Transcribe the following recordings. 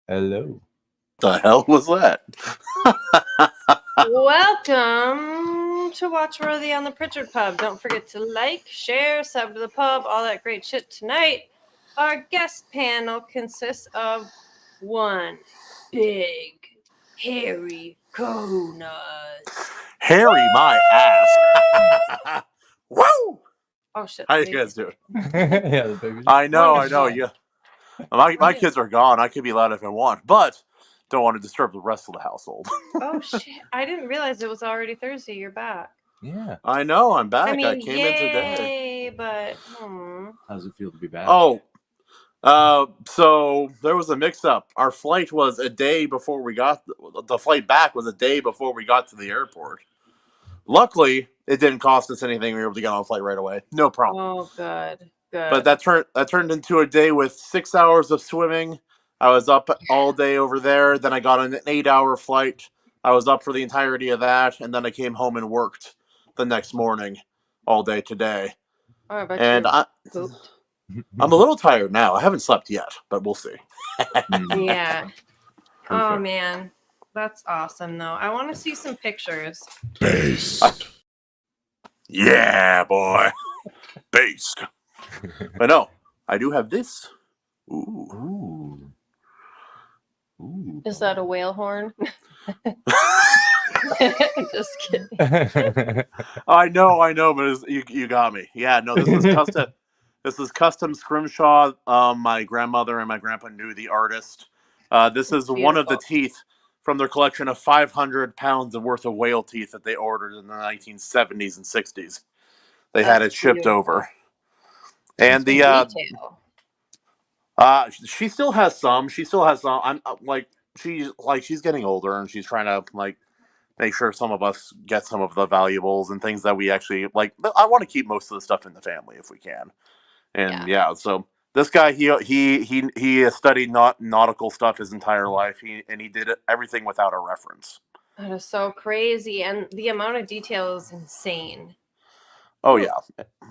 Hello. The hell was that? Welcome to Watchworthy on the Pritchard Pub. Don't forget to like, share, sub to the pub, all that great shit tonight. Our guest panel consists of one big, hairy Kahunas. Harry, my ass. Woo! Oh shit. How you guys doing? Yeah, the baby. I know. Wonderful. Yeah. My kids are gone. I could be loud if I want, but don't want to disturb the rest of the household. Oh shit. I didn't realize it was already Thursday. You're back. Yeah. I know. I'm back. I mean, I came in today. yay, but How's it feel to be back? Oh. So there was a mix-up. Our flight was a day before we got the flight back was a day before we got to the airport. Luckily, it didn't cost us anything. We were able to get on a flight right away. No problem. oh good. But that turned into a day with 6 hours of swimming. I was up all day over there. Then I got on an 8-hour flight. I was up for the entirety of that, and then I came home and worked the next morning, all day today. Oh, I bet And you pooped. I'm a little tired now. I haven't slept yet, but we'll see. Yeah. Oh Perfect. man, that's awesome though. I want to see some pictures. Based. Yeah, boy. Based. But no, I do have this. Ooh. Ooh. Is that a whale horn? Just kidding. I know, but you got me. Yeah, no, this is custom. This is custom scrimshaw. My grandmother and my grandpa knew the artist. This is one of the teeth from their collection of 500 pounds of worth of whale teeth that they ordered in the 1970s and 60s. They had it shipped over. And the detail. she still has some. She still has some. I'm she's getting older and she's trying to make sure some of us get some of the valuables and things that we actually like. I want to keep most of the stuff in the family if we can. And yeah, so this guy he studied nautical stuff his entire life. He did everything without a reference. That is so crazy, and the amount of detail is insane. Oh yeah.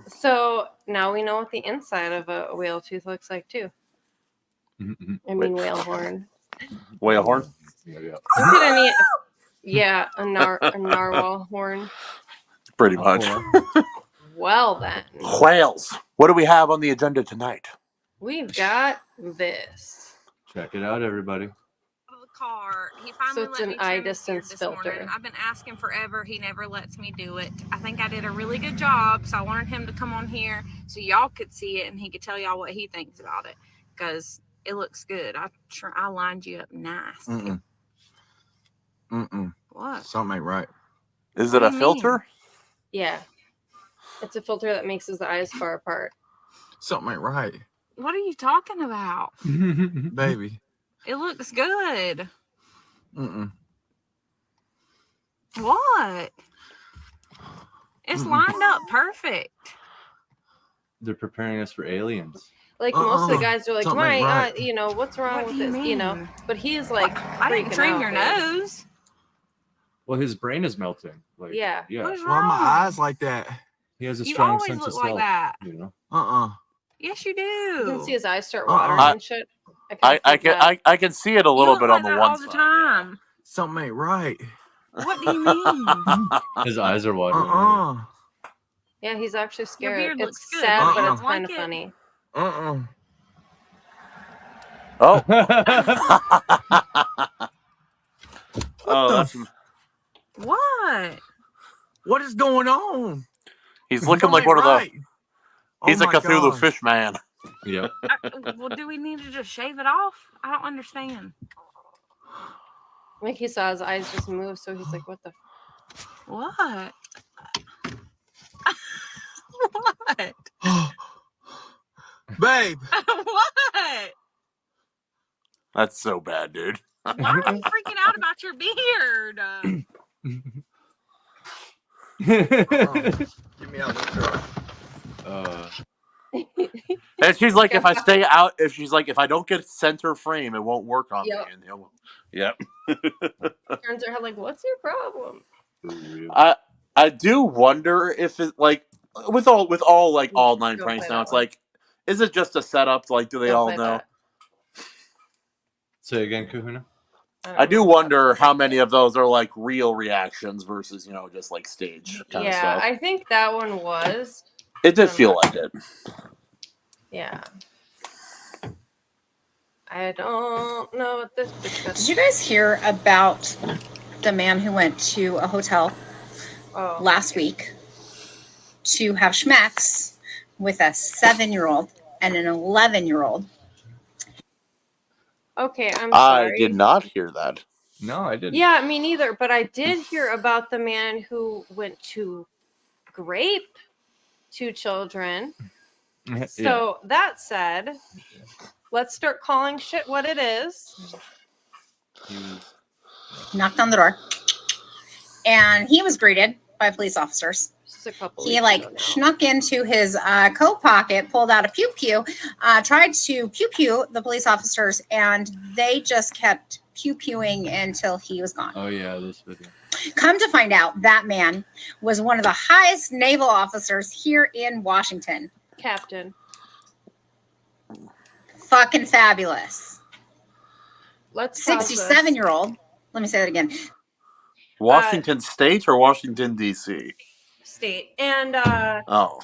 So now we know what the inside of a whale tooth looks like too. I mean whale horn. Whale horn? Yeah. A narwhal horn. Pretty much. Well then. Whales. What do we have on the agenda tonight? We've got this. Check it out, everybody. The car. He finally it's let an me eye trim his beard distance this filter. morning. I've been asking forever. He never lets me do it. I think I did a really good job, so I wanted him to come on here so y'all could see it and he could tell y'all what he thinks about it because it looks good. I lined you up nice. What? Something ain't right. Is it What a do you filter? Yeah. It's a filter that makes the eyes far apart. Something ain't right, What are you talking about? baby. It looks good. Mm-mm. What? It's lined up perfect. They're preparing us for aliens. Like most of the guys are like, Something ain't right. what's wrong What with do you this? mean? But he is like, I didn't freaking trim out, your dude. nose. Well, his brain is melting. Like, Yeah. Yeah. What's Why are wrong? my eyes like that? He has a You strong always sense of look like self. that. You know. Yes, you do. You can see his eyes start watering and shit. I can see it a You little look bit like on the that one all the side. time. Something ain't right. What do you mean? His eyes are watering. Yeah, he's actually Your scared. beard It's looks good. sad, but Uh-uh. it's kind of Like it? funny. Oh. What What? What is going on? He's looking Something like one ain't of the. right. He's a my Cthulhu gosh. fish man. Yep. Well, do we need to just shave it off? I don't understand. Like he saw his eyes just move, so he's like, "What the?" What? What? Babe. What? That's so bad, dude. Why are you freaking out about your beard? Give me out this girl. And she's like, if I don't get center frame, it won't work on Yep. me. And yep. Turns her head like, "What's your problem?" I do wonder if it like with all like all 9 pranks now, it's like, is it just a setup? Like, do they all know? Say again, Kahuna. I do wonder how many of those are like real reactions versus, just like stage kind of stuff. I think that one was. It did feel like it. Yeah. I don't know what this bitch Did you guys hear about the man who went to a hotel last week to have schmacks with a 7-year-old and an 11-year-old? Okay, I'm sorry. I did not hear that. No, I didn't. Yeah, me neither. But I did hear about the man who went to grape 2 children. So that said, let's start calling shit what it is. He was Knocked on the door, and he was greeted by police officers. Just a couple. He snuck into his coat pocket, pulled out a pew pew, tried to pew pew the police officers, and they just kept pew pewing until he was gone. Oh yeah, this video. Come to find out, that man was one of the highest naval officers here in Washington. Captain. Fucking fabulous. Let's 67-year-old. Let me say that again. Washington State or Washington, D.C.? State. And Oh.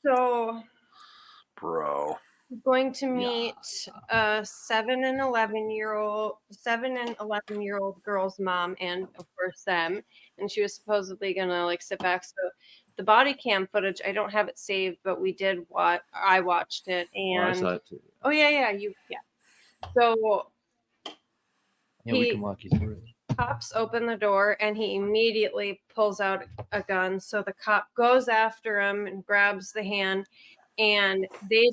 so Bro. going to meet a 7 and 11-year-old girl's mom, and of course them, and she was supposedly gonna sit back. So the body cam footage, I don't have it saved, but we did I watched it, and I saw it too. oh yeah, so we can walk you through it. Cops open the door and he immediately pulls out a gun. So the cop goes after him and grabs the hand, and they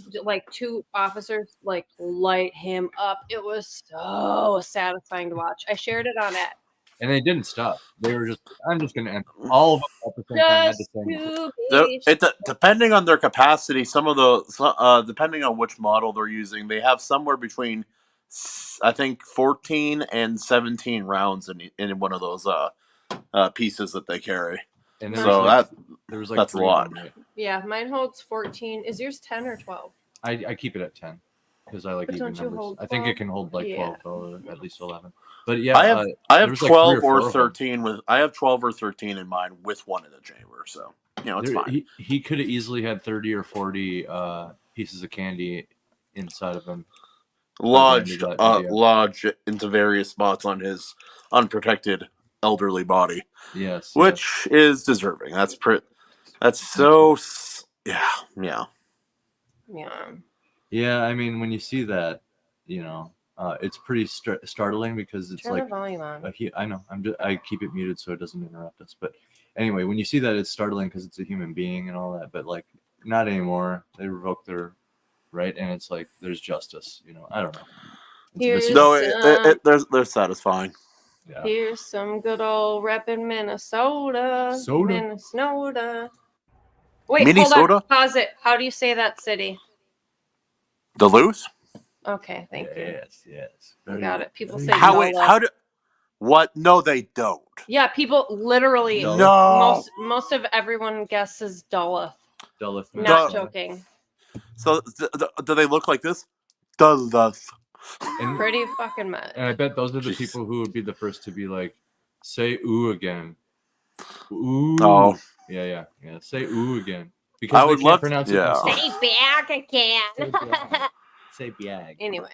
2 officers light him up. It was so satisfying to watch. I shared it on it. And they didn't stop. They were I'm just going to end all of them at the same time. Had the same. Depending on their capacity, some of the, depending on which model they're using, they have somewhere between, I think, 14 and 17 rounds in one of those pieces that they carry. And so there was that's a lot. Right? Yeah, mine holds 14. Is yours 10 or 12? I keep it at 10 because I like even numbers. I think it can hold 12 or at least 11. But yeah, I have 12 or 13 I have 12 or 13 in mine with one in the chamber, so it's fine. He could have easily had 30 or 40 pieces of candy inside of him, lodged into various spots on his unprotected elderly body. Yes, which is deserving. That's so yeah. I mean, when you see that, it's pretty startling because it's Turn the volume on. I know. I keep it muted so it doesn't interrupt us. But anyway, when you see that, it's startling because it's a human being and all that. But not anymore. They revoke their right, and it's there's justice. I don't know. They're satisfying. Yeah. Here's some good old rep in Minnesota. Minnesota. Wait, hold on. Pause it. How do you say that city? Duluth. Okay, thank you. Yes. I got it. People say what? No, they don't. Yeah, people literally. No. Most of everyone guesses Duluth. Duluth. Not joking. So do they look like this? Duluth. Pretty fucking much. And I bet those are the people who would be the first to be say ooh again. Ooh. Oh. Yeah. Say ooh again. Because I would love to pronounce it. Say back again. Say biag. Anyway.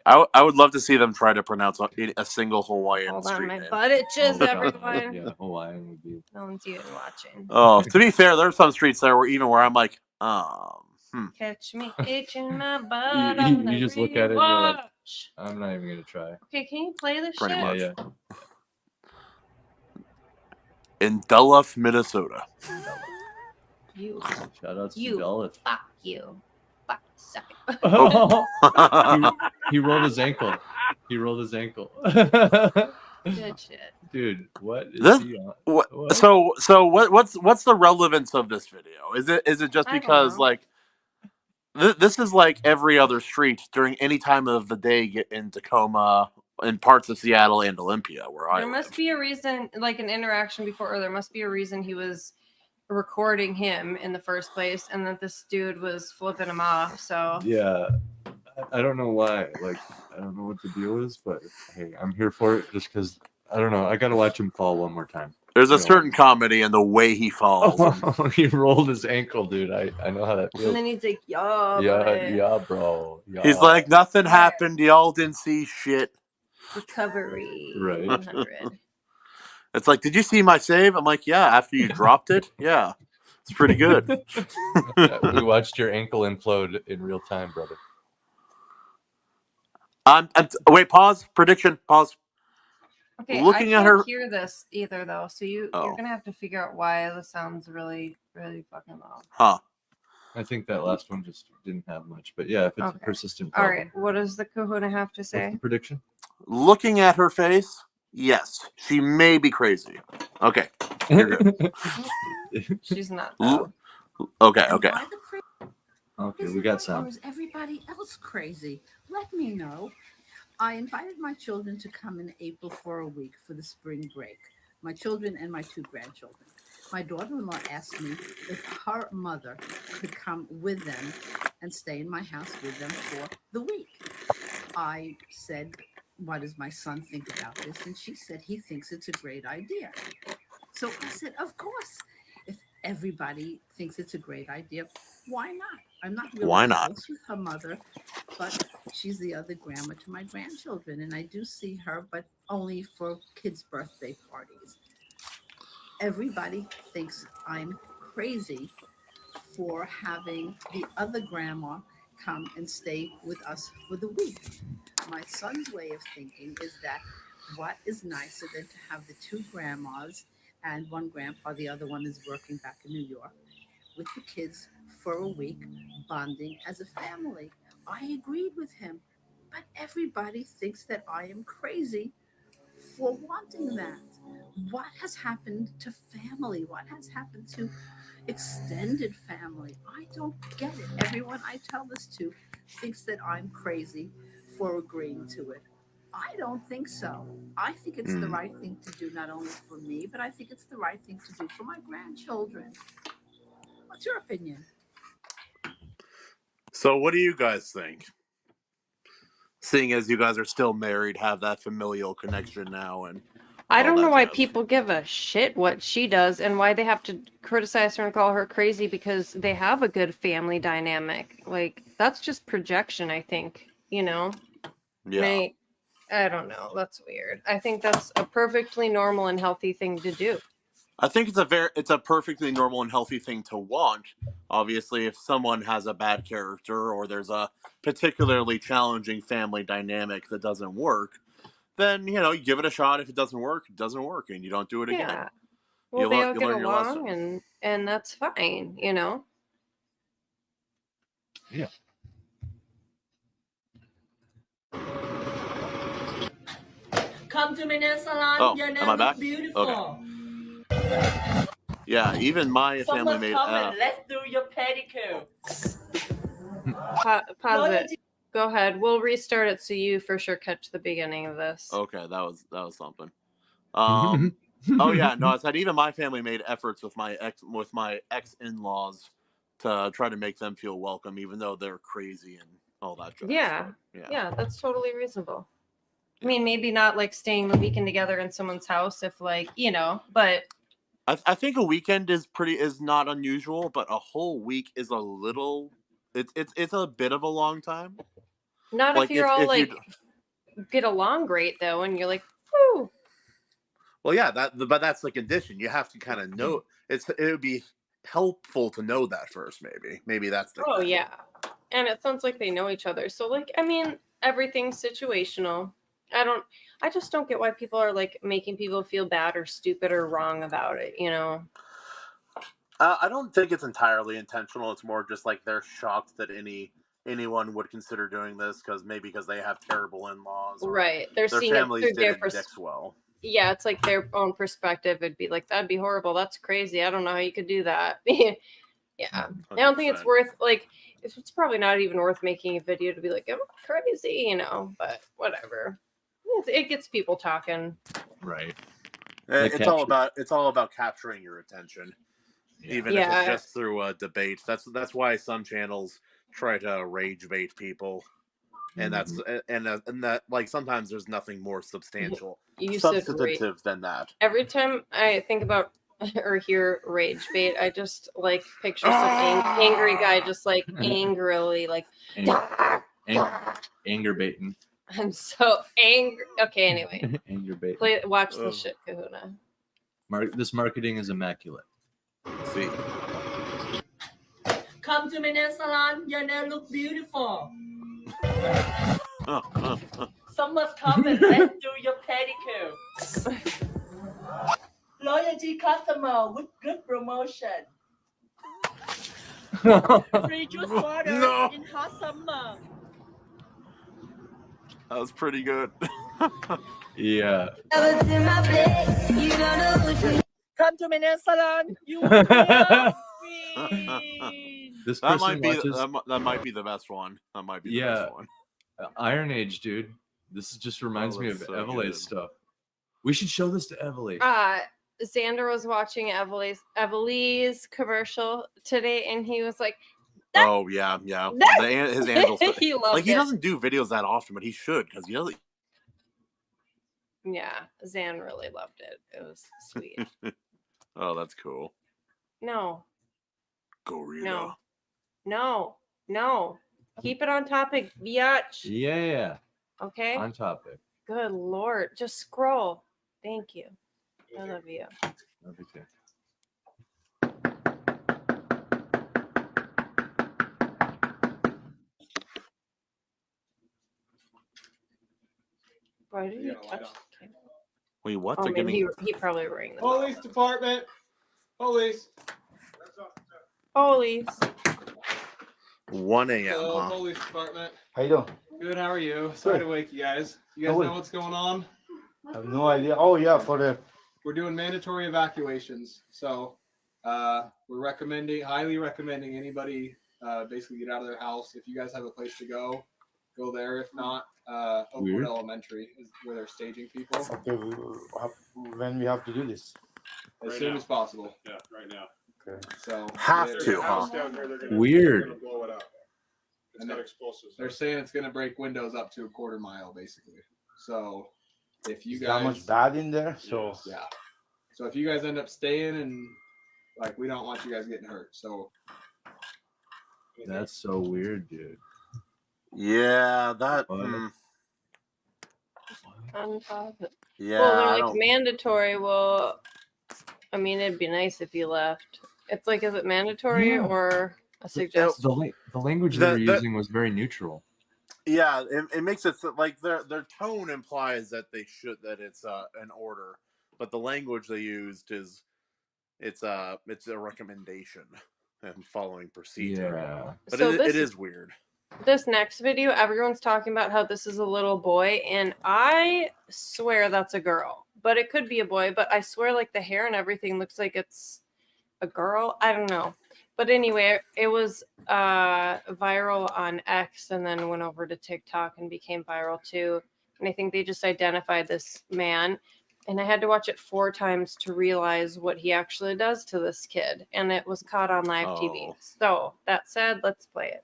I would love to see them try to pronounce a single Hawaiian Hold street on, my name. butt itches, everyone. Yeah, Hawaiian would be. No one's even watching. Oh, to be fair, there's some streets there where I'm like, Catch me itching my butt. You just look at it and you're like, I'm not even gonna try. Okay, can you play this Pretty shit? much. Yeah. In Duluth, Minnesota. You. Shout out to Duluth. Fuck you. Fuck, suck it. He rolled his ankle. Good shit. Dude, what is he on? What? So what's the relevance of this video? Is it just because this is like every other street during any time of the day in Tacoma, in parts of Seattle and Olympia where I live. There must be a reason, an interaction before, or there must be a reason he was recording him in the first place, and that this dude was flipping him off. So yeah, I don't know why. Like, I don't know what the deal is, but hey, I'm here for it just because, I don't know. I got to watch him fall one more time. There's a certain comedy in the way he falls. Oh, he rolled his ankle, dude. I know how that feels. And then he's like, yeah, yeah, bro. Yeah. He's like, nothing happened. Y'all didn't see shit. recovery. Right. 100. It's like, did you see my save? I'm like, yeah. After you dropped it, yeah, it's pretty good. We watched your ankle implode in real time, brother. Wait, pause. Prediction. Pause. Okay, Looking I at can't her- hear this either, though. So you're Oh. gonna have to figure out why this sounds really, really fucking loud. Huh. I think that last one just didn't have much, but yeah, if it's Okay. a persistent All problem. right, what does the Kahuna have to What's say? the prediction? Looking at her face, yes, she may be crazy. Okay, you're good. She's not though. Okay. Why the Okay, Is we it got right, sound. Or is everybody else crazy? Let me know. I invited my children to come in April for a week for the spring break. My children and my 2 grandchildren. My daughter-in-law asked me if her mother could come with them and stay in my house with them for the week. I said, what does my son think about this? And she said he thinks it's a great idea. So I said, of course. If everybody thinks it's a great idea, why not? I'm not really Why not? close with her mother, but she's the other grandma to my grandchildren, and I do see her, but only for kids' birthday parties. Everybody thinks I'm crazy for having the other grandma come and stay with us for the week. My son's way of thinking is that what is nicer than to have the 2 grandmas and 1 grandpa, the other one is working back in New York, with the kids for a week, bonding as a family. I agreed with him, but everybody thinks that I am crazy for wanting that. What has happened to family? What has happened to extended family? I don't get it. Everyone I tell this to thinks that I'm crazy for agreeing to it. I don't think so. I think it's the right thing to do, not only for me, but I think it's the right thing to do for my grandchildren. What's your opinion? So, what do you guys think? Seeing as you guys are still married, have that familial connection now, and I don't know why jazz. people give a shit what she does and why they have to criticize her and call her crazy because they have a good family dynamic. Like, that's just projection, I think, you know? Yeah. I don't know. That's weird. I think that's a perfectly normal and healthy thing to do. I think it's a perfectly normal and healthy thing to want. Obviously, if someone has a bad character or there's a particularly challenging family dynamic that doesn't work, then you give it a shot. If it doesn't work, it doesn't work, and you don't do it again. Yeah. Well, they all get learn your along, lesson. and that's fine, you know. Yeah. Come to my nail salon. Oh, Your am nail I back? look beautiful. Okay. Yeah, even my family Someone's made. coming. Let's do your pedicure. Pause it. Go ahead. We'll restart it so you for sure catch the beginning of this. Okay, that was something. Oh yeah, no, I said even my family made efforts with my ex in-laws to try to make them feel welcome, even though they're crazy and all that jazz. Yeah. But, Yeah, that's totally reasonable. I mean, maybe not like staying the weekend together in someone's house if but I think a weekend is not unusual, but a whole week is a little. It's a bit of a long time. Not Like if you're all like get along great though, and you're like, whoo. Well, yeah, but that's the condition. You have to kind of know. It would be helpful to know that first, maybe. Maybe that's the. Oh yeah, and it sounds like they know each other. So like, I mean, everything's situational. I just don't get why people are like making people feel bad or stupid or wrong about it, you know? I don't think it's entirely intentional. It's more just like they're shocked that anyone would consider doing this because they have terrible in-laws. Right. They're their seeing families it through their didn't mix well. Yeah, it's like their own perspective. It'd be like, that'd be horrible. That's crazy. I don't know how you could do that. Yeah. 100%. I don't think it's worth it's probably not even worth making a video to be like, I'm crazy, you know, but whatever. It gets people talking. Right. It's all about capturing your attention, even if it's just through a debate. That's why some channels try to rage bait people. and that's and that like sometimes there's nothing more substantial, You said substantive than that. Every time I think about or hear rage bait, I just like picture some angry guy just like angrily like Anger baiting. I'm so angry. Okay, anyway. Anger baiting. Watch this shit, Kahuna. This marketing is immaculate. See. Come to my nail salon. Your nail look beautiful. Some must come and let's do your pedicure. Loyalty customer with good promotion. Free juice water in hot summer. That was pretty good. Yeah. Come to my nail salon. You will This that person might be the best one. That might be the best one. Iron Age, dude. This just reminds me of so Evelai's stuff. We should show this to Evelay. Xander was watching Evelai's commercial today, and he was like, "Oh yeah. His Angel stuff. He loved like he doesn't do videos that often, but he should because he doesn't." Yeah, Zan really loved it. It was sweet. Oh, that's cool. No. Gorilla. No. Keep it on topic, biatch. Yeah. Okay. On topic. Good Lord. Just scroll. Thank you. I love you. Love you too. Why did you touch the camera? Wait, what? Oh, They're man, getting... he probably rang the Police department. Police. 1 a.m. Hello, police department. How you doing? Good. How are you? Sorry to wake you guys. You guys know what's going on? I have no idea. Oh yeah, we're doing mandatory evacuations. So we're highly recommending anybody basically get out of their house. If you guys have a place to go there. If not, Oakwood Elementary is where they're staging people. Okay, when we have to do this? As soon as possible. Yeah, right now. Okay. So have to, huh? Weird. Blow it up. It's got explosives. They're saying it's going to break windows up to a quarter mile, basically. So if you Is guys that much bad in there, so yeah. So if you guys end up staying and like we don't want you guys getting hurt. So that's so weird, dude. Yeah, that. Yeah. Well, they're like mandatory. Well, I mean, it'd be nice if you left. It's like, is it mandatory or a suggestion? The language they were using was very neutral. Yeah, it makes it like their tone implies that it's an order, but the language they used is it's a recommendation and following procedure. Yeah, but so it is weird. This next video, everyone's talking about how this is a little boy, and I swear that's a girl, but it could be a boy. But I swear, like the hair and everything looks like it's a girl. I don't know. But anyway, it was viral on X and then went over to TikTok and became viral too. And I think they just identified this man. And I had to watch it 4 times to realize what he actually does to this kid. And it was caught on live TV. So that said, let's play it.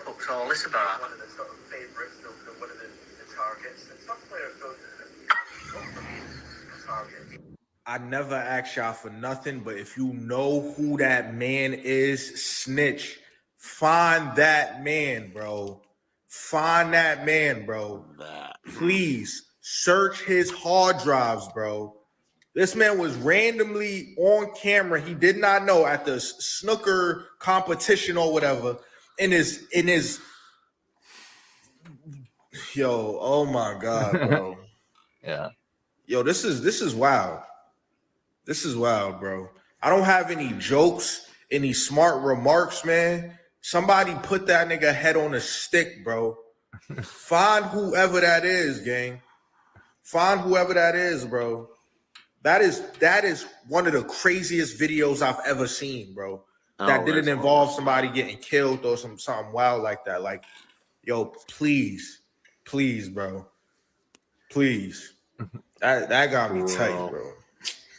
Books all this about one of the sort of favourites of one of the targets. It's not clear if those targets. I never ask y'all for nothing, but if you know who that man is, snitch. Find that man, bro. Find that man, bro. Please search his hard drives, bro. This man was randomly on camera. He did not know at the snooker competition or whatever. In his yo, oh my God, bro. Yeah. Yo, this is wild. This is wild, bro. I don't have any jokes, any smart remarks, man. Somebody put that nigga head on a stick, bro. Find whoever that is, gang. Find whoever that is, bro. That is one of the craziest videos I've ever seen, bro. That didn't involve somebody getting killed or something wild like that. Like, yo, please, bro. Please. That got me tight, bro.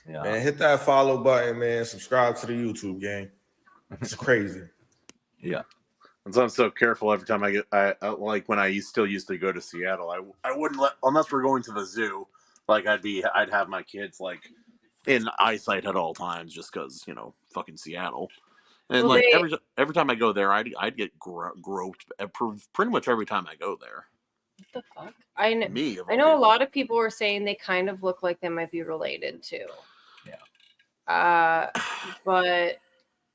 Yeah. Man, hit that follow button, man. Subscribe to the YouTube gang. It's crazy. Yeah. And so I'm so careful every time I like when I still used to go to Seattle. I wouldn't let, unless we're going to the zoo. Like I'd have my kids like in eyesight at all times, just because fucking Seattle. And Well, like they every time I go there, I'd get groped pretty much every time I go there. what the fuck? I know. Me, of I all know a people. lot of people were saying they kind of look like they might be related too. Yeah. But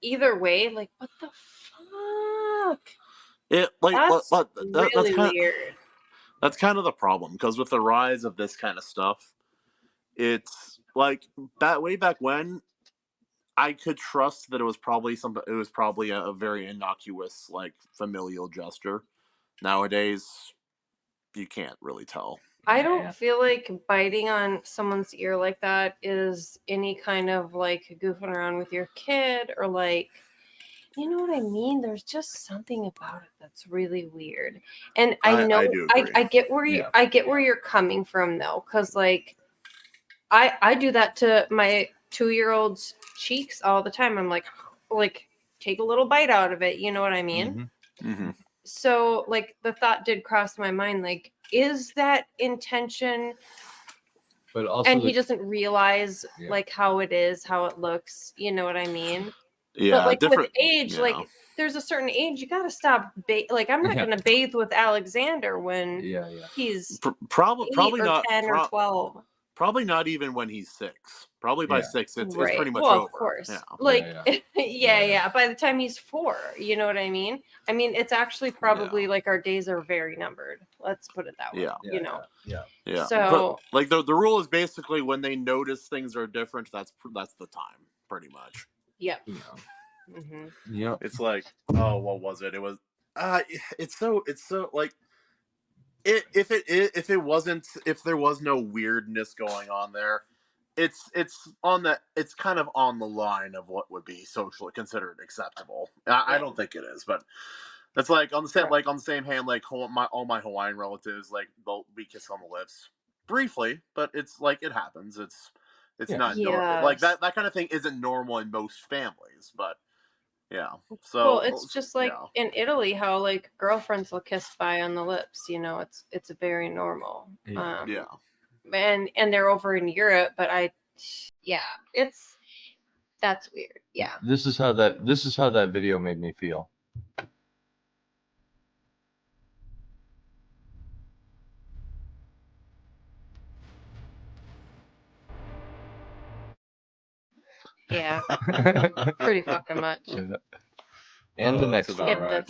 either way, like, what the fuck? It like That's that's really kind of weird. that's kind of the problem, because with the rise of this kind of stuff, it's like way back when I could trust that it was probably something. It was probably a very innocuous, like, familial gesture. Nowadays, you can't really tell. I don't feel like biting on someone's ear like that is any kind of like goofing around with your kid or like, you know what I mean? There's just something about it that's really weird. And I know I do agree. I get where you I get where you're coming from though, because like I do that to my 2-year-old's cheeks all the time. I'm like take a little bite out of it. You know what I mean? Mm-hmm. So like the thought did cross my mind, like, is that intention? But also, and he doesn't realize Yeah. like how it is, how it looks. You know what I mean? Yeah, But like with different age, yeah. like there's a certain age you gotta stop. Like I'm not Yeah. gonna bathe with Alexander when Yeah. he's Probably 8 or not 10 or 12. Probably not even when he's 6. Probably by Yeah. 6, it's Right. pretty much Well, over. of course. Yeah. Like, Yeah. yeah. By the time he's 4, you know what I mean? I mean, it's actually probably like our days are very numbered. Let's put it that way. Yeah. You know. Yeah. So, but, like the rule is basically when they notice things are different, that's the time, pretty much. yep. Yeah. Yep. It's like, oh, what was it? It was it's so like if there was no weirdness going on there, it's kind of on the line of what would be socially considered acceptable. I don't think it is, but that's like on the same hand, like all my Hawaiian relatives, like we kiss on the lips briefly, but it's like it happens. It's not normal. Like that kind of thing isn't normal in most families, but yeah. So well, it's just like in Italy how like girlfriends will kiss by on the lips. You know, it's very normal. Yeah. And they're over in Europe, but that's weird. Yeah. This is how that video made me feel. Yeah. Pretty fucking much. Yeah. And the next about one. right.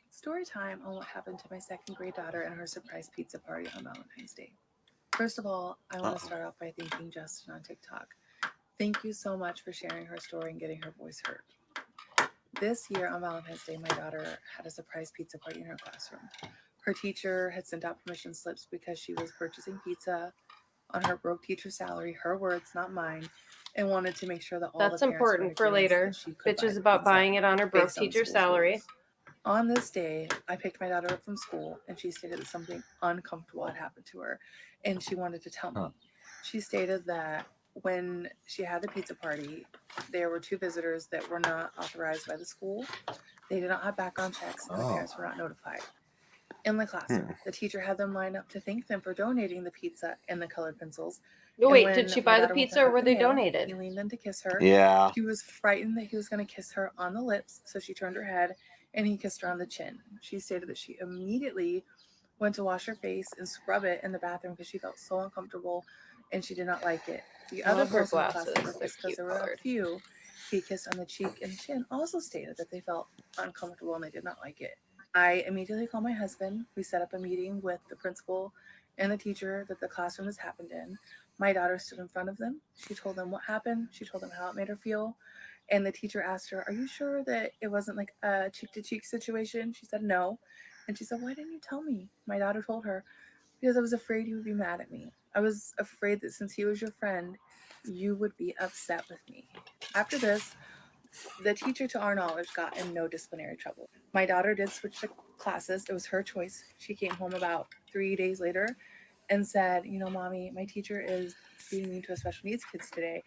Story time on what happened to my 2nd grade daughter and her surprise pizza party on Valentine's Day. First of all, I want to start off by thanking Justin on TikTok. Thank you so much for sharing her story and getting her voice heard. This year on Valentine's Day, my daughter had a surprise pizza party in her classroom. Her teacher had sent out permission slips because she was purchasing pizza on her broke teacher salary, her words, not mine, and wanted to make sure that all That's the parents important for later. Bitches about buying it on her broke teacher salary. On this day, I picked my daughter up from school, and she stated that something uncomfortable had happened to her, and she wanted to tell me. She stated that when she had the pizza party, there were 2 visitors that were not authorized by the school. They did not have background checks, and the parents were not notified. In the classroom, the teacher had them line up to thank them for donating the pizza and the colored pencils. Wait, did she buy the pizza or were they donated? He leaned in to kiss her. Yeah. She was frightened that he was going to kiss her on the lips, so she turned her head and he kissed her on the chin. She stated that she immediately went to wash her face and scrub it in the bathroom because she felt so uncomfortable and she did not like it. The other girls in the class that were kissed, because there were a few he kissed on the cheek and chin, also stated that they felt uncomfortable and they did not like it. I immediately called my husband. We set up a meeting with the principal and the teacher that the classroom has happened in. My daughter stood in front of them. She told them what happened. She told them how it made her feel. And the teacher asked her, "Are you sure that it wasn't like a cheek-to-cheek situation?" She said, "No." And she said, "Why didn't you tell me?" My daughter told her, "Because I was afraid you would be mad at me. I was afraid that since he was your friend, you would be upset with me." After this, the teacher, to our knowledge, got in no disciplinary trouble. My daughter did switch to classes. It was her choice. She came home about 3 days later and said, you know, Mommy, my teacher is being mean to special needs kids today,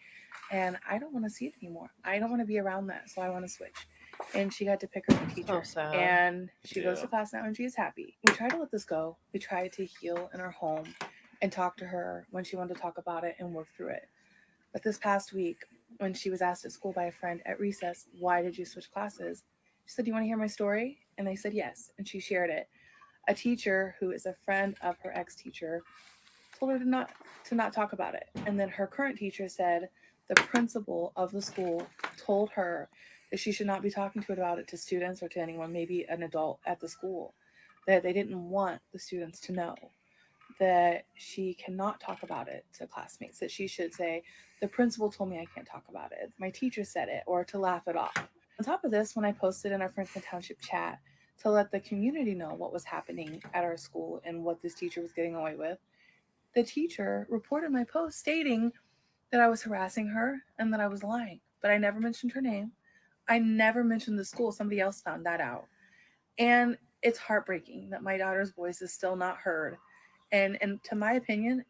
and I don't want to see it anymore. I don't want to be around that, so I want to switch. And she got to pick her new teacher. sad. And she goes to class now and she is happy. We tried to let this go. We tried to heal in our home and talk to her when she wanted to talk about it and work through it. But this past week, when she was asked at school by a friend at recess, why did you switch classes? She said, do you want to hear my story? And they said yes. And she shared it. A teacher who is a friend of her ex-teacher told her to not talk about it. And then her current teacher said the principal of the school told her that she should not be talking about it to students or to anyone, maybe an adult at the school, that they didn't want the students to know, that she cannot talk about it to classmates, that she should say, the principal told me I can't talk about it, my teacher said it, or to laugh it off. On top of this, when I posted in our Franklin Township chat to let the community know what was happening at our school and what this teacher was getting away with, the teacher reported my post stating that I was harassing her and that I was lying, but I never mentioned her name. I never mentioned the school. Somebody else found that out. And it's heartbreaking that my daughter's voice is still not heard. And to my opinion,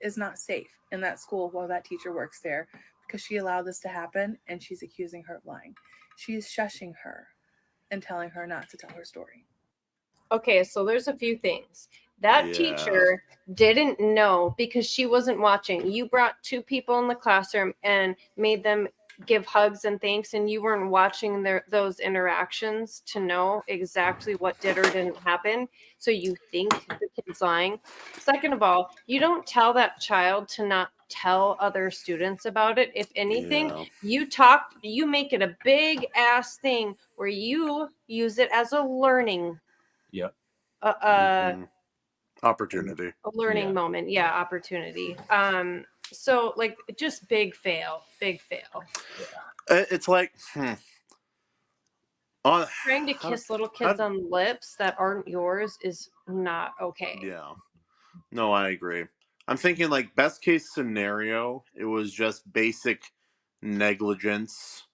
is not safe in that school while that teacher works there, because she allowed this to happen and she's accusing her of lying. She's shushing her and telling her not to tell her story. Okay, so there's a few things. That teacher didn't know because she wasn't watching. You brought two people in the classroom and made them give hugs and thanks, and you weren't watching those interactions to know exactly what did or didn't happen. So you think the kid's lying. Second of all, you don't tell that child to not tell other students about it. If anything, you make it a big ass thing where you use it as a learning opportunity, a learning moment, opportunity. So like, just big fail. It's like trying to kiss little kids on lips that aren't yours is not okay. Yeah, no, I agree. I'm thinking like best case scenario, it was just basic negligence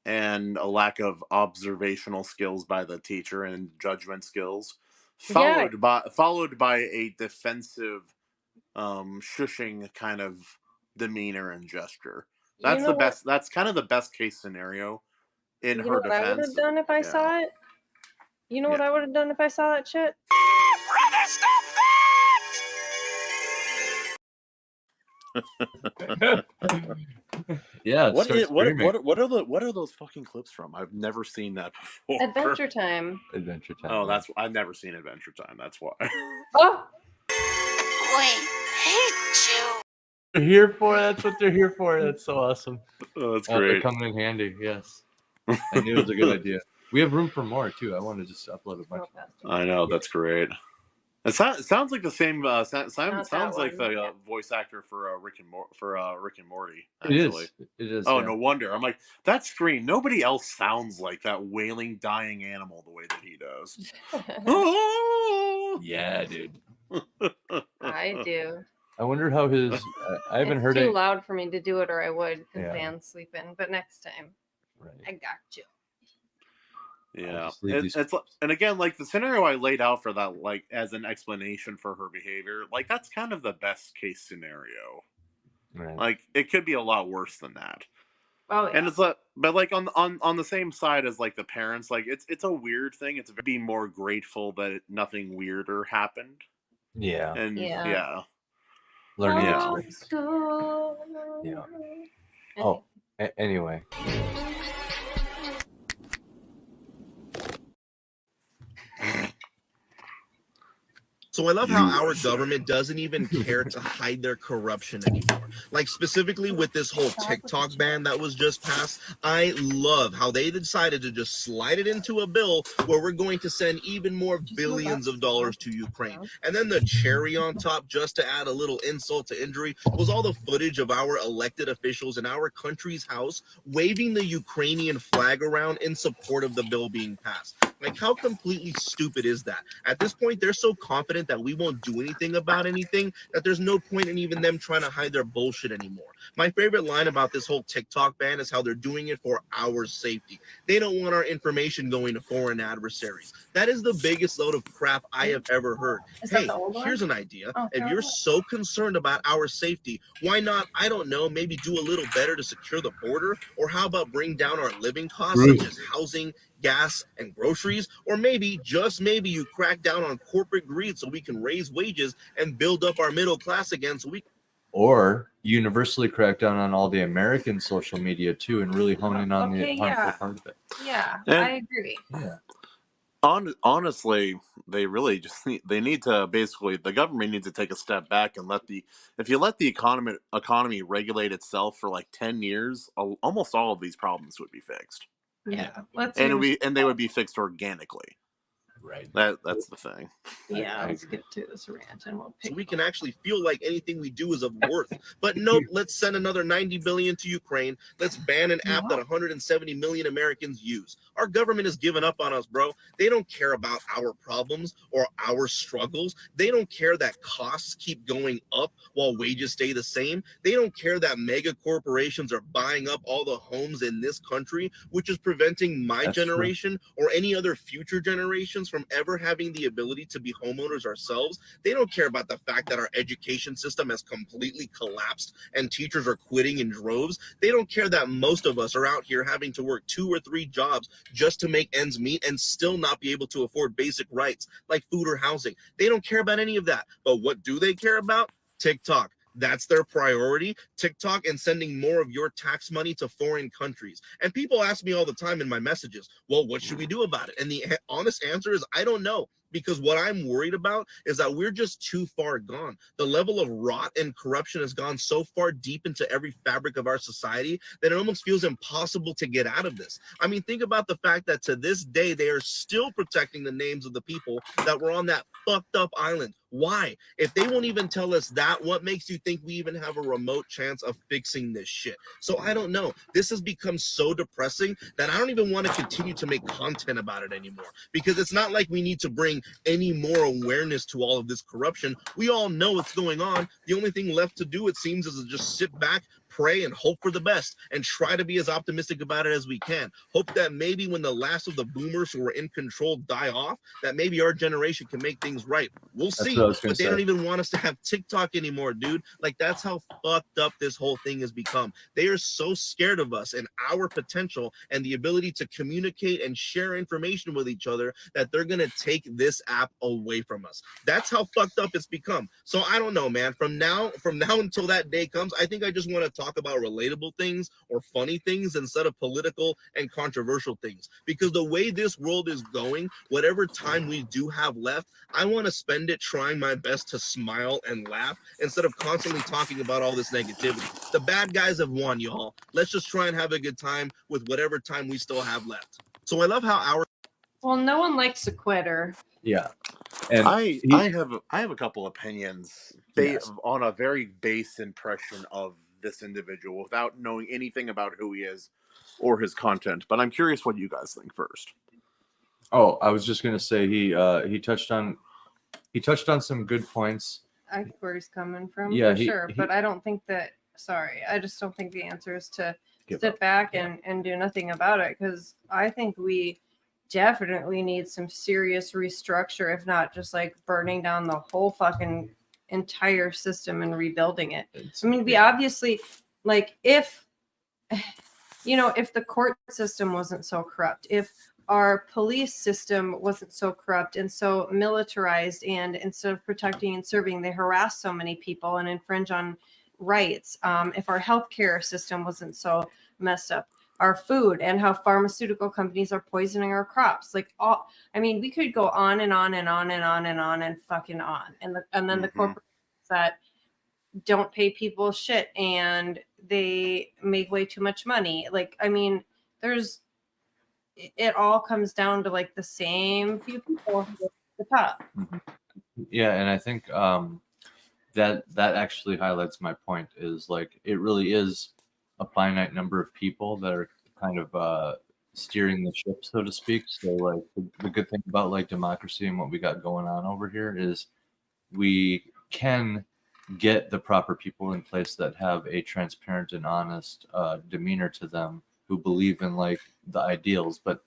and a lack of observational skills by the teacher and judgment skills, followed by a defensive shushing kind of demeanor and gesture. That's the best. That's kind of the best case scenario in her defense. I would have done if I saw it. You know what I would have done if I saw that shit? Brother, stop Yeah. What are those fucking clips from? I've never seen that before. Adventure Time. Adventure Time. Oh, I've never seen Adventure Time. That's why. Oh. Wait, hate you. They're here for it. That's what they're here for. That's so awesome. Oh, that's They're great. coming in handy. Yes. I knew it was a good idea. We have room for more too. I want to just upload a bunch. I know, that's great. It sounds like the same. Sounds like the voice actor for Rick and Morty. Actually. It is. Oh, yeah. no wonder. I'm like, that scream. Nobody else sounds like that wailing, dying animal the way that he does. Yeah, dude. I do. I wonder how his. I haven't heard it. it. Too loud for me to do it, or I would. Because Yeah. Dan's sleeping. But next time, I got you. Yeah, and again, like the scenario I laid out for that, like as an explanation for her behavior, like that's kind of the best case scenario. Right. Like it could be a lot worse than that. Oh, yeah. And it's like, but like on the same side as like the parents, like it's a weird thing. It's be more grateful that nothing weirder happened. Yeah. And learning. Yeah. Oh, anyway. So I love how our government doesn't even care to hide their corruption anymore. Like specifically with this whole TikTok ban that was just passed, I love how they decided to just slide it into a bill where we're going to send even more billions of dollars to Ukraine. And then the cherry on top, just to add a little insult to injury, was all the footage of our elected officials in our country's house waving the Ukrainian flag around in support of the bill being passed. Like, how completely stupid is that? At this point, they're so confident that we won't do anything about anything that there's no point in even them trying to hide their bullshit anymore. My favorite line about this whole TikTok ban is how they're doing it for our safety. They don't want our information going to foreign adversaries. That is the biggest load of crap I have ever heard. Is that Hey, the old here's one? an idea. Oh, If throw you're it away. so concerned about our safety, why not, I don't know, maybe do a little better to secure the border? Or how about bring down our living costs, such as housing, gas, and groceries? Or maybe, just maybe, you crack down on corporate greed so we can raise wages and build up our middle class again so we Or universally crack down on all the American social media too, and really hone in on the harmful part of it. Yeah, And- I agree. Yeah. Honestly, they really just they need to basically, the government needs to take a step back and if you let the economy regulate itself for like 10 years, almost all of these problems would be fixed. Yeah, let's And they would be fixed organically. Right. That's the thing. Yeah, let's get to this rant and we'll pick. so we can actually feel like anything we do is of worth. But nope, let's send another 90 billion to Ukraine. Let's ban an app that 170 million Americans use. Our government has given up on us, bro. They don't care about our problems or our struggles. They don't care that costs keep going up while wages stay the same. They don't care that mega corporations are buying up all the homes in this country, which is preventing my That's true. generation or any other future generations from ever having the ability to be homeowners ourselves. They don't care about the fact that our education system has completely collapsed and teachers are quitting in droves. They don't care that most of us are out here having to work 2 or 3 jobs just to make ends meet and still not be able to afford basic rights like food or housing. They don't care about any of that. But what do they care about? TikTok. That's their priority, TikTok, and sending more of your tax money to foreign countries. And people ask me all the time in my messages, well, what should we do about it? And the honest answer is, I don't know. Because what I'm worried about is that we're just too far gone. The level of rot and corruption has gone so far deep into every fabric of our society that it almost feels impossible to get out of this. I mean, think about the fact that to this day, they are still protecting the names of the people that were on that fucked up island. Why? If they won't even tell us that, what makes you think we even have a remote chance of fixing this shit? So I don't know. This has become so depressing that I don't even want to continue to make content about it anymore, because it's not like we need to bring any more awareness to all of this corruption. We all know what's going on. The only thing left to do, it seems, is to just sit back, pray, and hope for the best, and try to be as optimistic about it as we can. Hope that maybe when the last of the boomers who are in control die off, that maybe our generation can make things right. We'll see. But they don't even want us to have TikTok anymore, dude. Like, that's how fucked up this whole thing has become. They are so scared of us and our potential and the ability to communicate and share information with each other that they're gonna take this app away from us. That's how fucked up it's become. So I don't know, man. From now until that day comes, I think I just want to talk about relatable things or funny things instead of political and controversial things. Because the way this world is going, whatever time we do have left, I want to spend it trying my best to smile and laugh instead of constantly talking about all this negativity. The bad guys have won, y'all. Let's just try and have a good time with whatever time we still have left. So I love how our Well, no one likes a quitter. Yeah. And I have a couple opinions on a very base impression of this individual without knowing anything about who he is or his content. But I'm curious what you guys think first. Oh, I was just gonna say he touched on some good points. I get where he's coming from, Yeah, for sure. But I don't think that. Sorry, I just don't think the answer is to sit back and do nothing about it, because I think we definitely need some serious restructure, if not just like burning down the whole fucking entire system and rebuilding it. I mean, we obviously, like, if the court system wasn't so corrupt, if our police system wasn't so corrupt and so militarized, and instead of protecting and serving, they harass so many people and infringe on rights, if our healthcare system wasn't so messed up, our food, and how pharmaceutical companies are poisoning our crops, we could go on and on and on and on and on and fucking on, and then the corporations that don't pay people shit and they make way too much money. It all comes down to like the same few people who are at the top. Yeah, and I think that actually highlights my point, is like it really is a finite number of people that are kind of steering the ship, so to speak. So like the good thing about like democracy and what we got going on over here is we can get the proper people in place that have a transparent and honest demeanor to them, who believe in like the ideals. But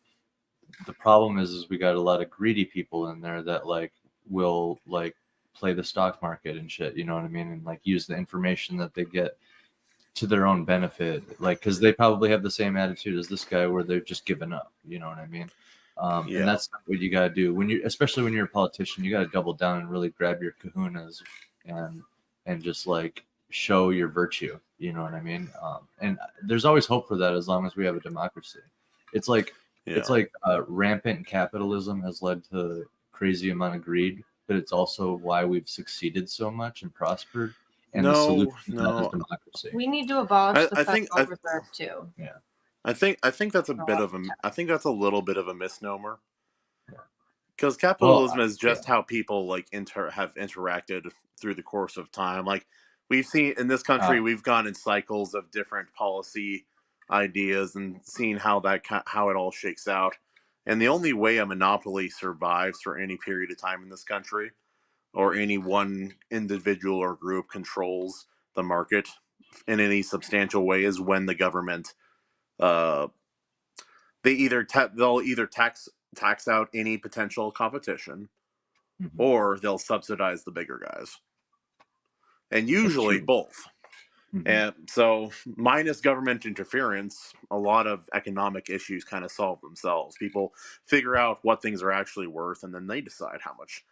the problem is we got a lot of greedy people in there that like will like play the stock market and shit, you know what I mean, and like use the information that they get to their own benefit, like because they probably have the same attitude as this guy where they've just given up, you know what I mean. Yeah. And that's what you got to do when you, especially when you're a politician, you got to double down and really grab your kahunas and just like show your virtue, you know what I mean. And there's always hope for that as long as we have a democracy. It's like rampant capitalism has led to crazy amount of greed, but it's also why we've succeeded so much and prospered. And the solution is not democracy. We need to abolish the I think Federal Reserve too. Yeah. I think that's a bit of a. I think that's a little bit of a misnomer. Because capitalism is just how people like have interacted through the course of time. Like we've seen in this country, we've gone in cycles of different policy ideas and seen how it all shakes out. And the only way a monopoly survives for any period of time in this country, or any one individual or group controls the market in any substantial way, is when the government they'll either tax out any potential competition, or they'll subsidize the bigger guys, and usually both. And so minus government interference, a lot of economic issues kind of solve themselves. People figure out what things are actually worth, and then they decide how much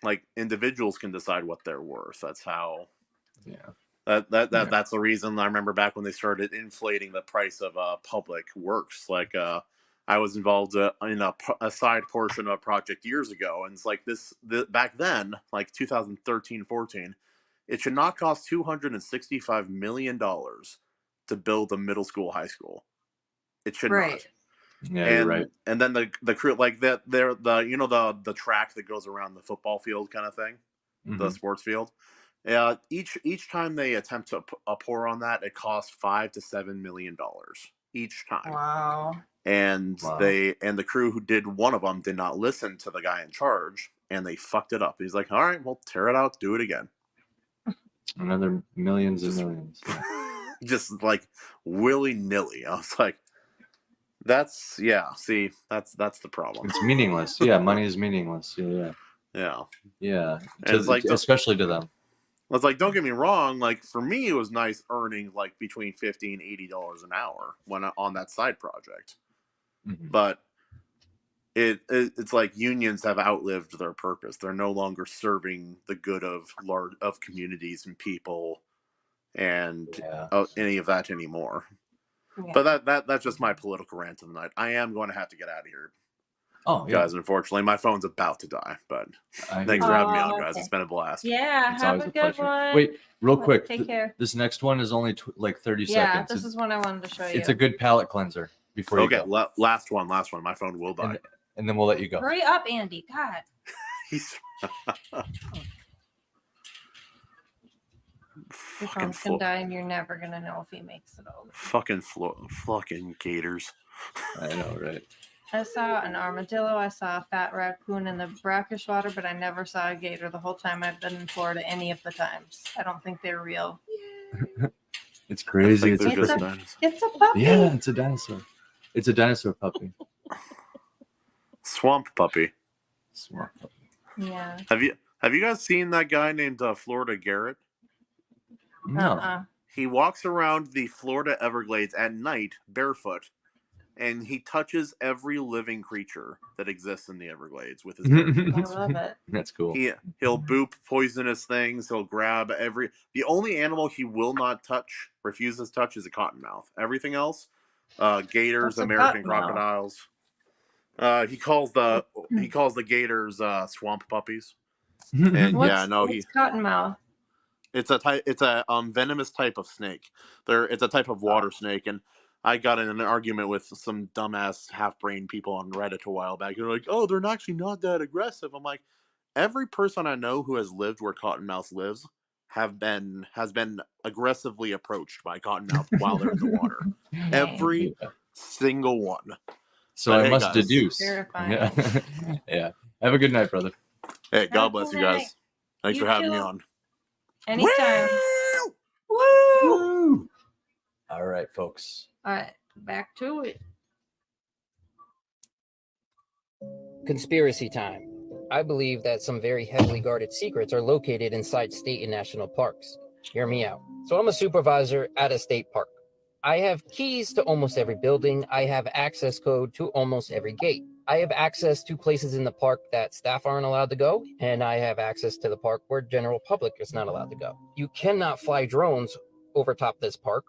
like individuals can decide what they're worth. That's how that's the reason I remember back when they started inflating the price of public works. Like I was involved in a side portion of a project years ago, and it's like back then, like 2013-14, it should not cost $265 million to build a middle school, high school. It should not. Yeah, you're right. And then the crew, like the track that goes around the football field kind of thing, the sports field. Each time they attempt to pour on that, it costs $5 to $7 million each time. Wow. And the crew who did one of them did not listen to the guy in charge, and they fucked it up. He's like, all right, well, tear it out, do it again. Another millions and millions. Just like willy-nilly. I was like, that's the problem. It's meaningless. Yeah, money is meaningless. Yeah. It's like, especially to them. It's like, don't get me wrong, like for me it was nice earning like between $50 and $80 an hour when on that side project. But it's like unions have outlived their purpose. They're no longer serving the good of communities and people and any of that anymore. Yeah. But that's just my political rant of the night. I am going to have to get out of here. Guys, unfortunately, my phone's about to die. But thanks for having me on, guys. It's been a blast. Yeah, have a good one. Wait, real quick. Take care. This next one is only like 30 seconds. Yeah, this is one I wanted to show you. It's a good palate cleanser before you go. Last one. My phone will die. And then we'll let you go. Hurry up, Andy. God. Your phone's gonna die, and you're never gonna know if he makes it over. Fucking gators. I know, right? I saw an armadillo. I saw a fat raccoon in the brackish water, but I never saw a gator the whole time I've been in Florida. Any of the times, I don't think they're real. It's crazy. It's a puppy. Yeah, it's a dinosaur. It's a dinosaur puppy. Swamp puppy. Swamp puppy. Yeah. Have you guys seen that guy named Florida Garrett? No. He walks around the Florida Everglades at night barefoot, and he touches every living creature that exists in the Everglades with his bare hands. I love it. That's cool. He'll boop poisonous things. He'll grab the only animal he will not touch, refuses to touch, is a cottonmouth. Everything else, gators, American crocodiles. He calls the gators swamp puppies. And what's cottonmouth? It's a venomous type of snake. It's a type of water snake, and I got in an argument with some dumbass half-brained people on Reddit a while back. They're like, "Oh, they're actually not that aggressive." I'm like, every person I know who has lived where cottonmouth lives has been aggressively approached by cottonmouth while they're in the water. Every single one. So But I hey, must guys. deduce. Terrifying. Yeah. Yeah. Have a good night, brother. Hey, Have a God bless good you night. guys. Thanks You for having me too. on. Anytime. Woo! Woo! All right, folks. All right, back to it. Conspiracy time. I believe that some very heavily guarded secrets are located inside state and national parks. Hear me out. So I'm a supervisor at a state park. I have keys to almost every building. I have access code to almost every gate. I have access to places in the park that staff aren't allowed to go, and I have access to the park where general public is not allowed to go. You cannot fly drones over top this park,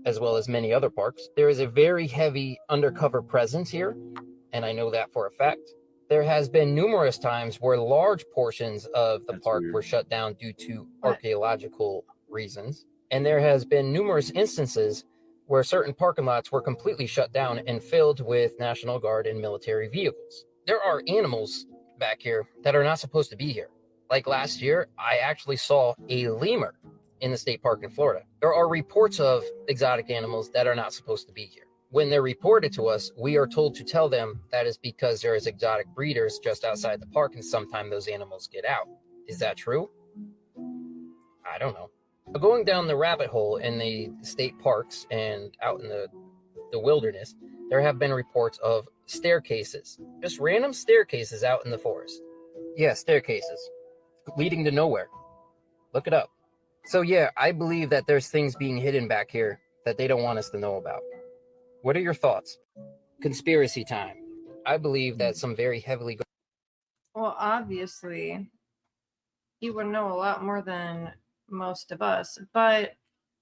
as well as many other parks. There is a very heavy undercover presence here, and I know that for a fact. There has been numerous times where large portions of the park were shut down due to archaeological reasons. And there has been numerous instances where certain parking lots were completely shut down and filled with National Guard and military vehicles. There are animals back here that are not supposed to be here. Like last year, I actually saw a lemur in the state park in Florida. There are reports of exotic animals that are not supposed to be here. When they're reported to us, we are told to tell them that is because there is exotic breeders just outside the park and sometimes those animals get out. Is that true? I don't know. Going down the rabbit hole in the state parks and out in the wilderness, there have been reports of staircases, just random staircases out in the forest. Yeah, staircases leading to nowhere. Look it up. So yeah, I believe that there's things being hidden back here that they don't want us to know about. What are your thoughts? Conspiracy time. I believe that some very heavily. Well, obviously, you would know a lot more than most of us, but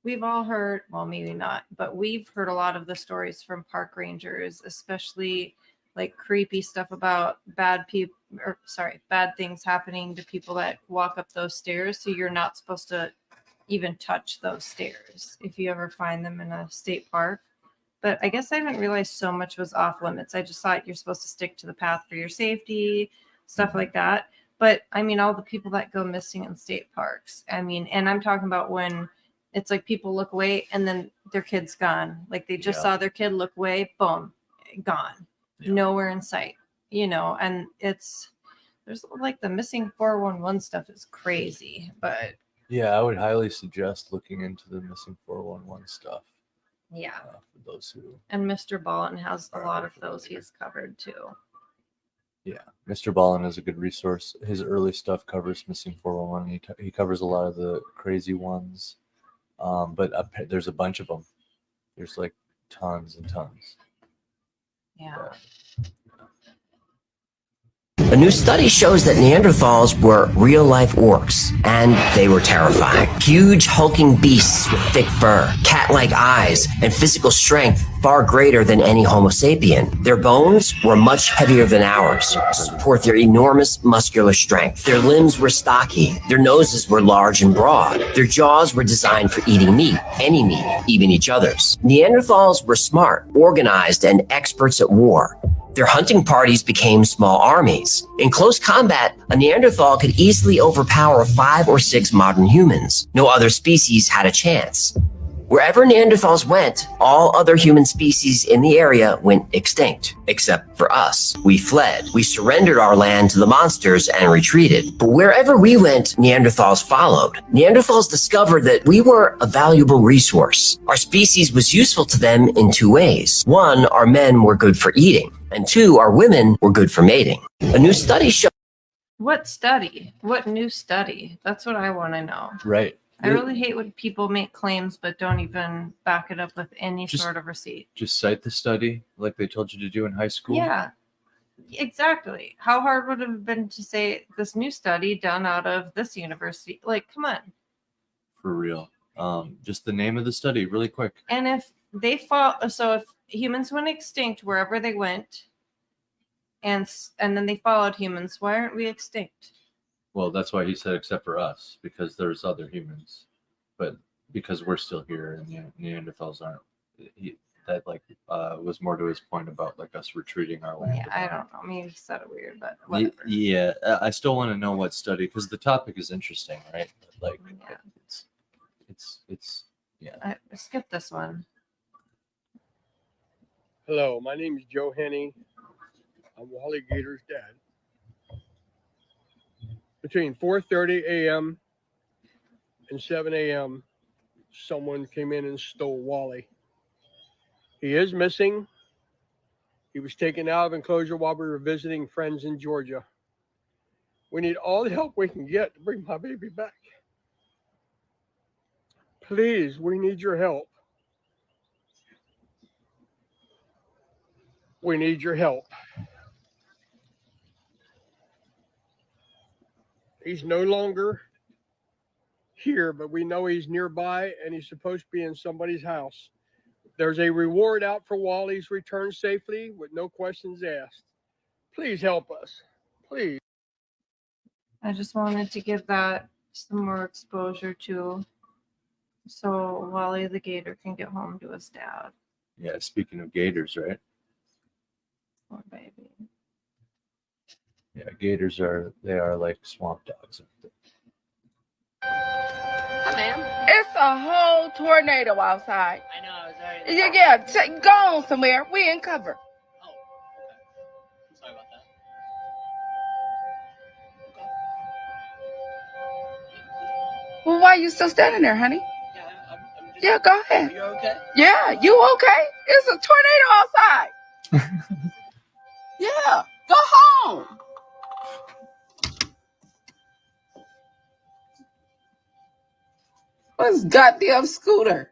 we've all heard, well, maybe not, but we've heard a lot of the stories from park rangers, especially like creepy stuff about bad things happening to people that walk up those stairs. So you're not supposed to even touch those stairs if you ever find them in a state park. But I guess I didn't realize so much was off limits. I just thought you're supposed to stick to the path for your safety, stuff like that. But I mean, all the people that go missing in state parks, I mean, and I'm talking about when it's like people look away and then their kid's gone. Like they just saw their kid look away, boom, gone, nowhere in sight, and there's like the missing 411 stuff is crazy, but Yeah, I would highly suggest looking into the missing 411 stuff. yeah. For those who. And Mr. Ballin has a lot of those he's covered too. Yeah, Mr. Ballin is a good resource. His early stuff covers missing 411. He covers a lot of the crazy ones, but there's a bunch of them. There's like tons and tons. Yeah. A new study shows that Neanderthals were real-life orcs, and they were terrifying. Huge, hulking beasts with thick fur, cat-like eyes, and physical strength far greater than any Homo sapien. Their bones were much heavier than ours to support their enormous muscular strength. Their limbs were stocky. Their noses were large and broad. Their jaws were designed for eating meat, any meat, even each other's. Neanderthals were smart, organized, and experts at war. Their hunting parties became small armies. In close combat, a Neanderthal could easily overpower 5 or 6 modern humans. No other species had a chance. Wherever Neanderthals went, all other human species in the area went extinct, except for us. We fled. We surrendered our land to the monsters and retreated. But wherever we went, Neanderthals followed. Neanderthals discovered that we were a valuable resource. Our species was useful to them in 2 ways. 1, our men were good for eating, and 2, our women were good for mating. A new study showed. What study? What new study? That's what I want to know. Right. I really hate when people make claims but don't even back it up with any sort of receipt. Just cite the study like they told you to do in high school. Yeah, exactly. How hard would it have been to say this new study done out of this university? Like, come on. For real. Just the name of the study, really quick. And if they if humans went extinct wherever they went, and then they followed humans, why aren't we extinct? Well, that's why he said except for us, because there's other humans, but because we're still here and Neanderthals aren't. That was more to his point about like us retreating our land. Yeah, I don't know. Maybe he said it weird, but whatever. Yeah, I still want to know what study because the topic is interesting, right? Like, it's yeah. I skip this one. Hello, my name is Joe Henney. I'm Wally Gator's dad. Between 4:30 a.m. and 7 a.m., someone came in and stole Wally. He is missing. He was taken out of enclosure while we were visiting friends in Georgia. We need all the help we can get to bring my baby back. Please, we need your help. We need your help. He's no longer here, but we know he's nearby and he's supposed to be in somebody's house. There's a reward out for Wally's return safely with no questions asked. Please help us. Please. I just wanted to give that some more exposure to, so Wally the gator can get home to his dad. Yeah, speaking of gators, right? Poor baby. Yeah, gators are like swamp dogs. It's a whole tornado outside. I know. I was already. Yeah. Go on somewhere. We in cover. Oh, okay. I'm sorry about that. Well, why are you still standing there, honey? Yeah, I'm just. Yeah, go ahead. Are you okay? Yeah, you okay? It's a tornado outside. Yeah, go home. What's goddamn scooter?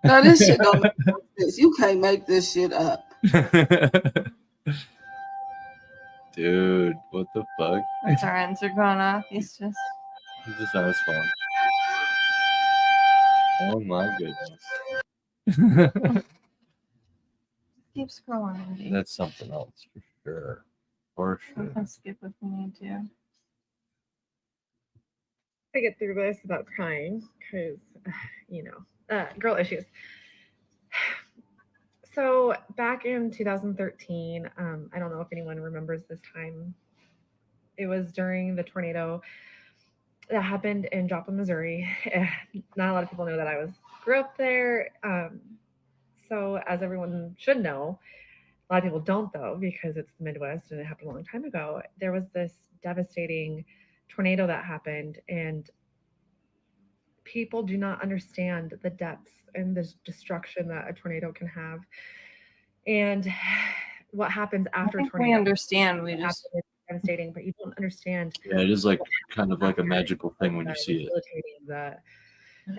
Now this shit don't make no sense. You can't make this shit up. Dude, what the fuck? The sirens are going off. He's just on his phone. Oh my goodness. keep scrolling, Andy. That's something else for sure. For We sure. can skip if we need to. I get through this without crying because, girl issues. So back in 2013, I don't know if anyone remembers this time. It was during the tornado that happened in Joplin, Missouri. Not a lot of people know that I grew up there. So as everyone should know, a lot of people don't though, because it's the Midwest and it happened a long time ago. There was this devastating tornado that happened, and people do not understand the depths and the destruction that a tornado can have. And what happens after a tornado. We understand. We just it's devastating, but you don't understand. Yeah, it is like kind of like a magical thing when you see it. The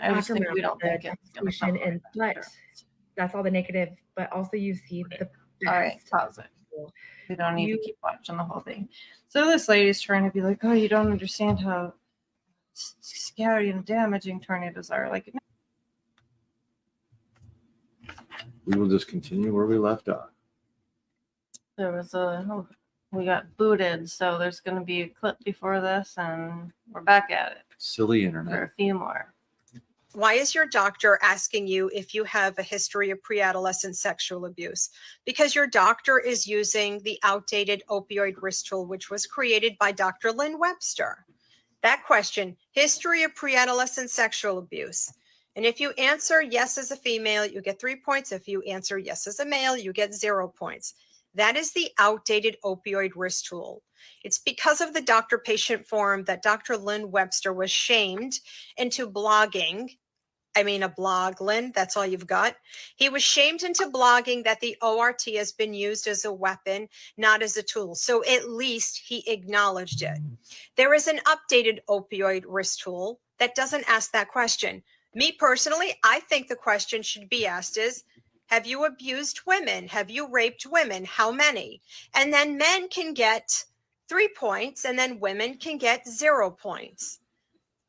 I just think we aftermath, don't think the it's gonna devastation, come and but that's all the negative. But also you see the All right, pause it. We don't need to keep watching the whole thing. So this lady's trying to be like, oh, you don't understand how scary and damaging tornadoes are. Like, We will just continue where we left off. there was we got booted, so there's going to be a clip before this, and we're back at it Silly for internet. a few more. Why is your doctor asking you if you have a history of pre-adolescent sexual abuse? Because your doctor is using the outdated opioid risk tool, which was created by Dr. Lynn Webster. That question, history of pre-adolescent sexual abuse. And if you answer yes as a female, you get 3 points. If you answer yes as a male, you get 0 points. That is the outdated opioid risk tool. It's because of the doctor-patient forum that Dr. Lynn Webster was shamed into blogging. I mean, a blog, Lynn, that's all you've got. He was shamed into blogging that the ORT has been used as a weapon, not as a tool. So at least he acknowledged it. There is an updated opioid risk tool that doesn't ask that question. Me personally, I think the question should be asked is, have you abused women? Have you raped women? How many? And then men can get 3 points and then women can get 0 points.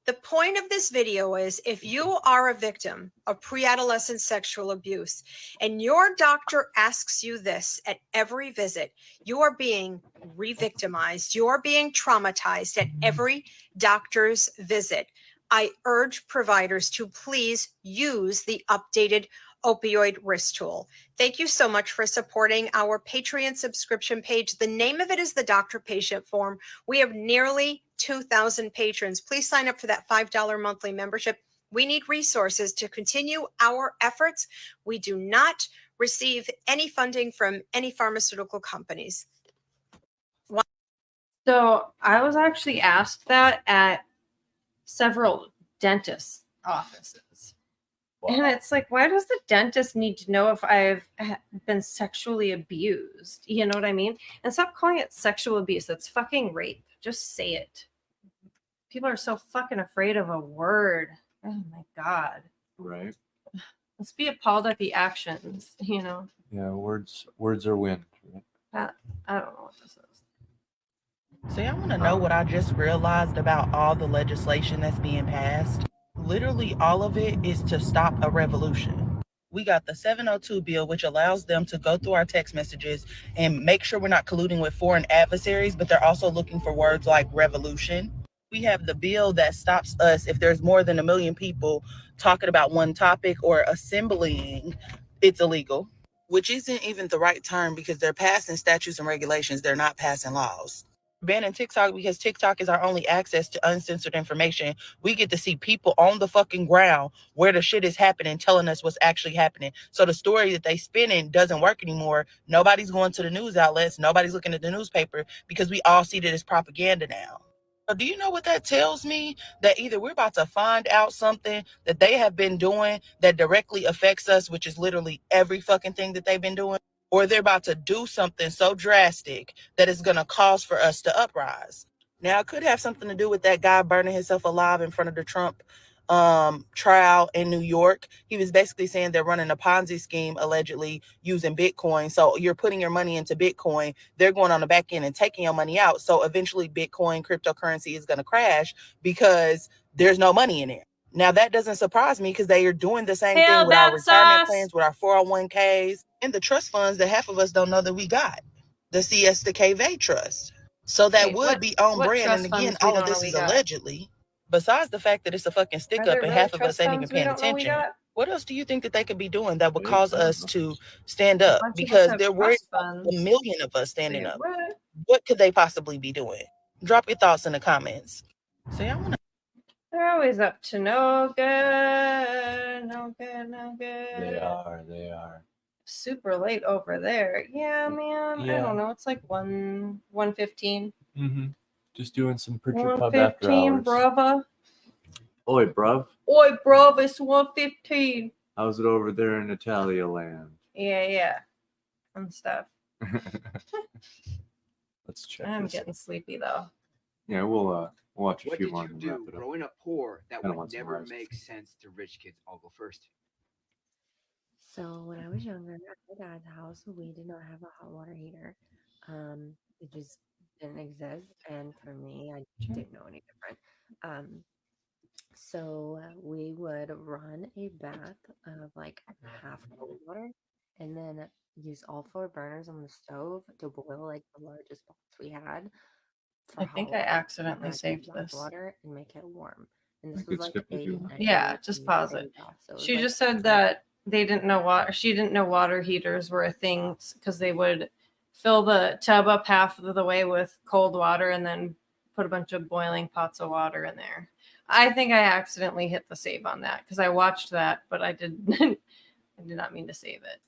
The point of this video is if you are a victim of pre-adolescent sexual abuse and your doctor asks you this at every visit, you are being re-victimized. You are being traumatized at every doctor's visit. I urge providers to please use the updated opioid risk tool. Thank you so much for supporting our Patreon subscription page. The name of it is the Doctor Patient Forum. We have nearly 2,000 patrons. Please sign up for that $5 monthly membership. We need resources to continue our efforts. We do not receive any funding from any pharmaceutical companies. So I was actually asked that at several dentist offices. And it's like, why does the dentist need to know if I've been sexually abused? You know what I mean? And stop calling it sexual abuse. That's fucking rape. Just say it. People are so fucking afraid of a word. Oh my God. Right. Let's be appalled at the actions, you know? Yeah, words are wind. Right? I don't know what this is. So y'all want to know what I just realized about all the legislation that's being passed? Literally all of it is to stop a revolution. We got the 702 bill, which allows them to go through our text messages and make sure we're not colluding with foreign adversaries, but they're also looking for words like revolution. We have the bill that stops us if there's more than 1 million people talking about one topic or assembling, it's illegal, which isn't even the right term because they're passing statutes and regulations. They're not passing laws. Banning TikTok because TikTok is our only access to uncensored information. We get to see people on the fucking ground where the shit is happening, telling us what's actually happening. So the story that they spinning doesn't work anymore. Nobody's going to the news outlets. Nobody's looking at the newspaper because we all see that it's propaganda now. So do you know what that tells me? That either we're about to find out something that they have been doing that directly affects us, which is literally every fucking thing that they've been doing, or they're about to do something so drastic that it's going to cause for us to uprise. Now, it could have something to do with that guy burning himself alive in front of the Trump trial in New York. He was basically saying they're running a Ponzi scheme, allegedly using Bitcoin. So you're putting your money into Bitcoin. They're going on the back end and taking your money out. So eventually Bitcoin cryptocurrency is going to crash because there's no money in it. Now, that doesn't surprise me because they are doing the same thing with our retirement plans, with our 401ks, and the trust funds that half of us don't know that we got. The CSTKV trust. So that would be on brand. And again, all of this is allegedly. Besides the fact that it's a fucking stick up and half of us ain't even paying attention, what else do you think that they could be doing that would cause us to stand up? Because they're worried about the million of us standing up. What could they possibly be doing? Drop your thoughts in the comments. So y'all want to. They're always up to no good. No good, no good. They are. Super late over there. Yeah, man. I don't know. It's like 1:15. Mm-hmm. Just doing some Pritchard Pub after 1:15, hours. brava. Oi, bruv. Oi, bruv, it's 1:15. How's it over there in Italia land? Yeah. And stuff. Let's check. I'm getting sleepy though. Yeah, we'll watch a What few did more you and do wrap it up. growing up poor that Kinda would want some never rest. make sense to rich kids? I'll go first. So when I was younger, at my dad's house, we did not have a hot water heater. It just didn't exist, and for me, I didn't know any different. So we would run a bath of like half cold water, and then use all 4 burners on the stove to boil like the largest pots we had. I think I accidentally saved this. Water and make it warm. And I this could was like skip if you want. Yeah, just pause it. She just said that they didn't know water. She didn't know water heaters were a thing because they would fill the tub up half of the way with cold water and then put a bunch of boiling pots of water in there. I think I accidentally hit the save on that because I watched that, but I did not mean to save it.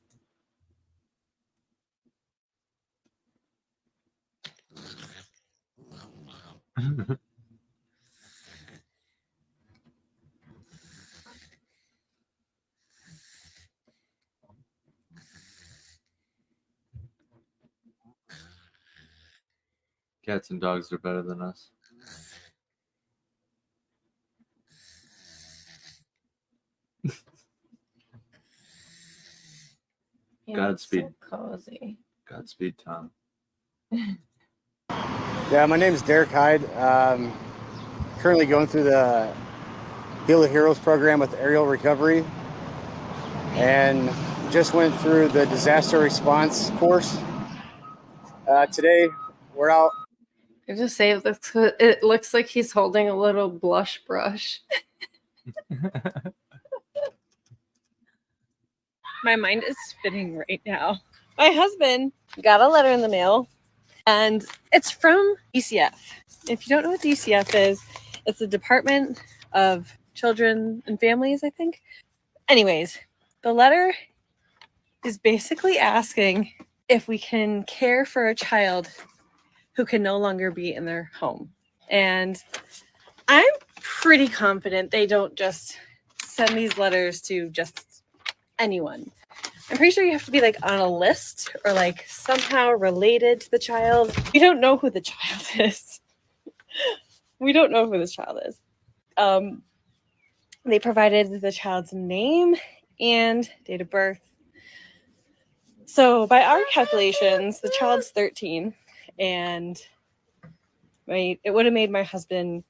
Cats and dogs are better than us. Godspeed. So cozy. Godspeed, Tom. Yeah, my name is Derek Hyde. Currently going through the Heal the Heroes program with aerial recovery, and just went through the disaster response course. Today, we're out. I just saved this. It looks like he's holding a little blush brush. My mind is spinning right now. My husband got a letter in the mail, and it's from DCF. If you don't know what DCF is, it's the Department of children and families, I think. Anyways, the letter is basically asking if we can care for a child who can no longer be in their home. And I'm pretty confident they don't just send these letters to just anyone. I'm pretty sure you have to be like on a list or like somehow related to the child. We don't know who the child is. We don't know who this child is. They provided the child's name and date of birth. So by our calculations, the child's 13, and it would have made my husband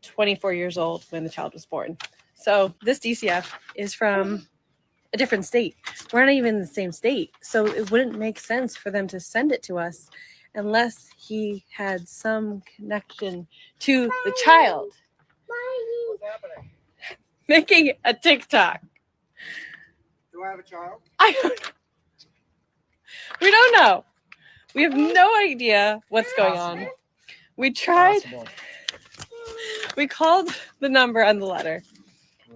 24 years old when the child was born. So this DCF is from a different state. We're not even in the same state. So it wouldn't make sense for them to send it to us unless he had some connection to the child. What's happening? Making a TikTok. Do I have a child? We don't know. We have no idea what's going on. We tried. We called the number on the letter.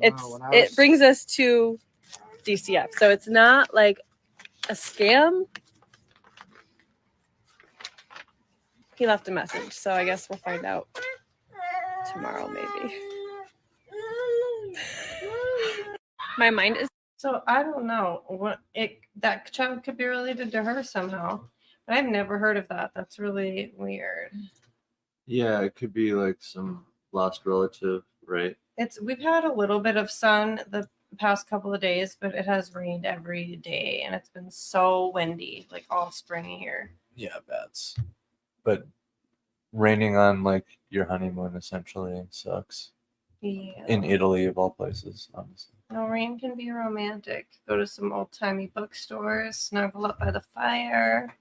It brings us to DCF. So it's not like a scam. He left a message, so I guess we'll find out tomorrow maybe. My mind is So I don't know what that child could be related to her somehow. But I've never heard of that. That's really weird. Yeah, it could be like some lost relative, right? We've had a little bit of sun the past couple of days, but it has rained every day and it's been so windy, like all springy here. Yeah, bats. But raining on like your honeymoon essentially sucks. Yeah. In Italy of all places, honestly. No, rain can be romantic. Go to some old-timey bookstores, snuggle up by the fire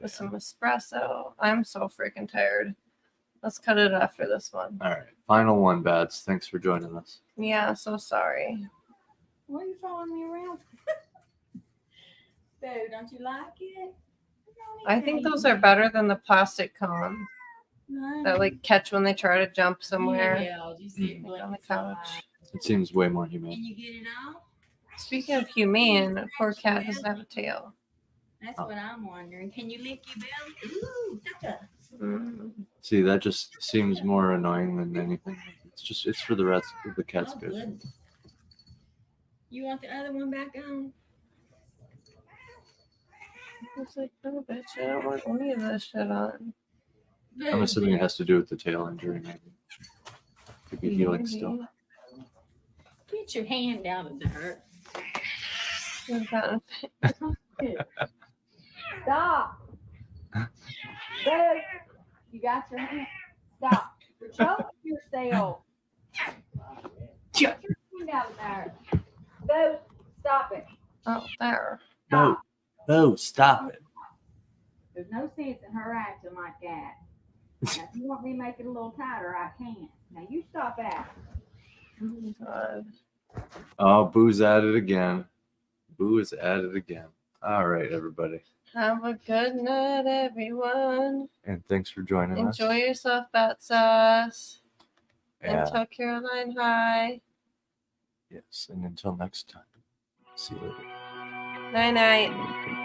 with some espresso. I'm so freaking tired. Let's cut it after this one. All right. Final one, Bats. Thanks for joining us. Yeah, so sorry. Why are you following me around? Babe, don't you like it? I think those are better than the plastic cones that like catch when they try to jump somewhere. Yeah, just sit Like on the couch. It seems way more humane. Can you get it off? Speaking of humane, a poor cat doesn't have a tail. That's what I'm wondering. Can you lick your belly? Ooh, Tucker. See, that just seems more annoying than anything. It's for the rest of the cat's Oh, good. goodness. You want the other one back on? It's like, no, bitch, I don't want any of this shit on. I'm assuming it has to do with the tail injury, maybe. Could be healing still. Get your hand down in the dirt. Stop. Boo. You got your hand. Stop. You're choking yourself. Get your hand out of there. Boo. Stop it. Oh, there. No, no, stop it. There's no sense in her acting like that. Now, if you want me to make it a little tighter, I can. Now you stop acting. Oh, God. Oh, Boo's at it again. Boo is at it again. All right, everybody. Have a good night, everyone. And thanks for joining us. Enjoy yourself, Bat Sauce. Yeah. And tell Caroline hi. Yes, and until next time, see you later. Night night.